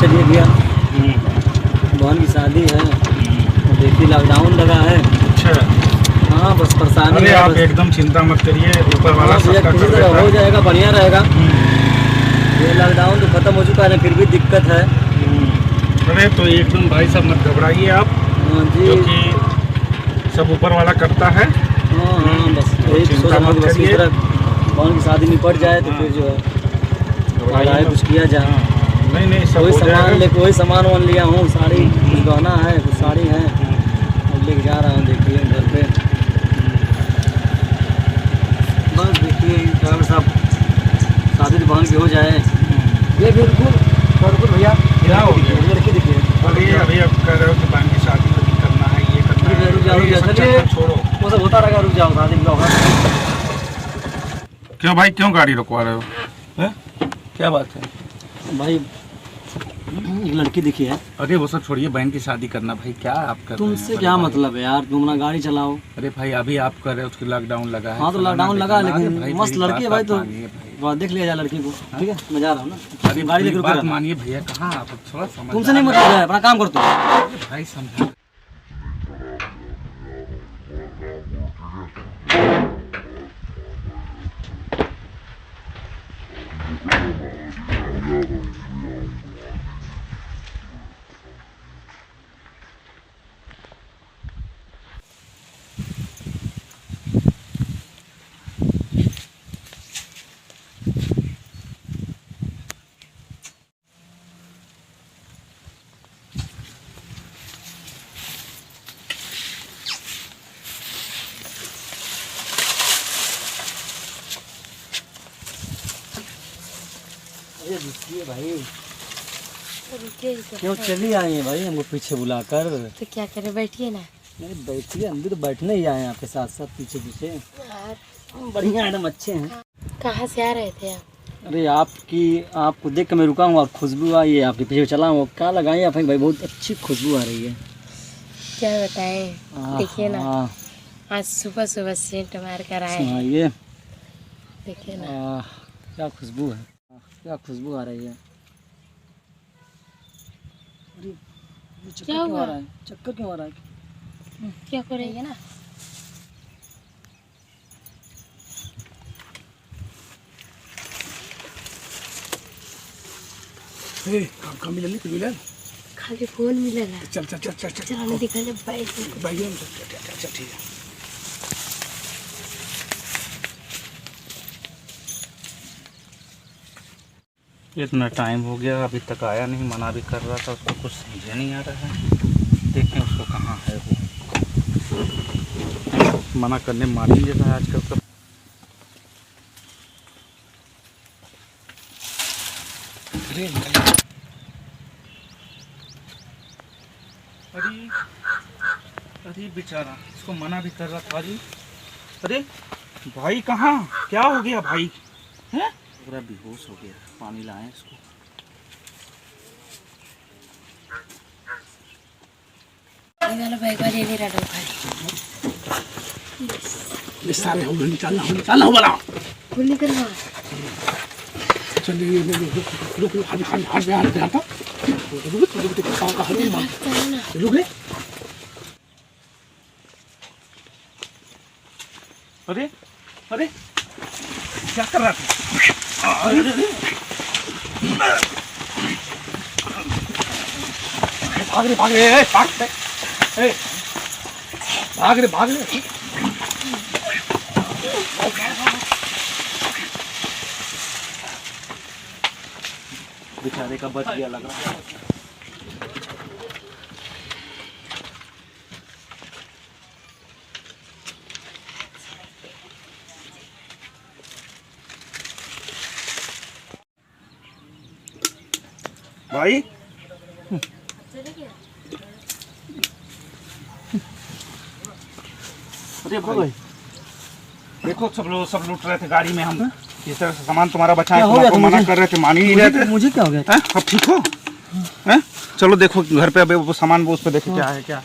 चलिए भैया, बहन की शादी है, तो देखिए लॉकडाउन लगा है। अच्छा। हाँ बस परेशानी अरे है। आप बस एकदम चिंता मत करिए, ऊपर वाला हाँ भैया, सबका किसी कर तरह देता हो है। जाएगा, बढ़िया रहेगा। ये लॉकडाउन तो खत्म हो चुका है, फिर भी दिक्कत है। अरे तो एकदम भाई साहब मत घबराइए आप, हाँ जी। क्योंकि सब ऊपर वाला करता है। हाँ हाँ, बस यही सोच चिंता रहा हूँ मत कि बस इस करिए। तरह बहन की शादी निपट जाए तो फिर जो है घबराइए आगे मत। कुछ किया जाए। नहीं नहीं, सब कोई हो सामान जाएगा। कोई सामान वान लिया हूँ, साड़ी कुछ गहना है, कुछ साड़ी है, और लेके जा रहा हूँ। देखिए घर पे बस देखिए ड्राइवर साहब, शादी तो बहन की हो जाए। ये बिल्कुल बिल्कुल भैया, क्या हो गया? लड़की दिखी है। अभी आप कह रहे हो कि बहन की शादी वादी करना है, ये करना है। रुक जाओ, अरे ये सब चलिए। चक्कर छोड़ो। वो सब होता रहेगा, रुक जाओ, शादी का होगा। क्यों भाई, क्यों गाड़ी रुकवा रहे हो? हैं? क्या बात है भाई एक लड़की दिखी है। अरे वो सब छोड़िए, बहन की शादी करना भाई, क्या आप कर रहे हैं? तुमसे क्या मतलब है यार, तुम अपना गाड़ी चलाओ। अरे भाई अभी आप कर रहे हो, उसकी लॉकडाउन लगा है। हाँ तो फलाना लॉकडाउन लगा, ढिकाना। अरे लेकिन भाई, मस्त मेरी लड़की है बात भाई, तो आप मानिए भाई। बात देख लिया जाए लड़की को। ठीक है, मैं जा रहा हूँ ना। अरे गाड़ी लेकर बात रुक रहा। मानिए भैया, कहाँ आप थोड़ा समझ। तुमसे नहीं मतलब है, अपना काम करते हो। भाई समझा। अरे रुकिए भाई, रुकिए क्यों चली आई है भाई हमको पीछे बुलाकर? तो क्या करें, बैठिए ना। नहीं बैठिए, हम भी तो बैठने ही आए हैं आपके साथ साथ, पीछे पीछे। यार बढ़िया एकदम अच्छे हैं। कहाँ से आ रहे थे आप? अरे आपको देख के मैं रुका हूँ, आप खुशबू आई है, आपके पीछे चला हूँ। क्या लगाई आप भाई, बहुत अच्छी खुशबू आ रही है। क्या बताएं, देखिए ना, हाँ, आज सुबह सुबह सेंट मार कर आए हैं। सुनाइए। देखिए ना, क्या खुशबू है, क्या खुशबू आ रही है। अरे ये चक्कर क्या क्यों हुआ? आ रहा है, चक्कर क्यों आ रहा है? क्या करेंगे ना। काम मिले नहीं मिले। खाली फोन मिलेगा। चल चल चल चल चल चलो हमें दिखाने बैठ भाई, चल ठीक है। इतना टाइम हो गया, अभी तक आया नहीं। मना भी कर रहा था, उसको कुछ समझ नहीं आ रहा है। देखें उसको कहाँ है वो। मना करने मानी जैसा है आजकल सब। अरे अरे बेचारा, इसको मना भी कर रहा था जी। अरे भाई कहाँ, क्या हो गया भाई? हैं? पूरा बेहोश हो गया, पानी लाए इसको। ये वाला बैग वाले नहीं रहा ये सारे हो गए, निकालना हो वाला। फुल निकलवा। चलिए रुक हाथ पे आता। रुक रे। अरे अरे क्या कर रहा था? भाग रे भाग रे भाग रे। बेचारे का बच गया लगा। भाई अरे भाई देखो, सब लूट रहे थे गाड़ी में। हम इस तरह से सामान तुम्हारा बचाए, तुमको मना कर रहे थे, मान ही नहीं रहे थे। मुझे क्या हो गया? अब ठीक हो? हैं? चलो देखो घर पे, अभी वो सामान वो उस पे देखो क्या है क्या।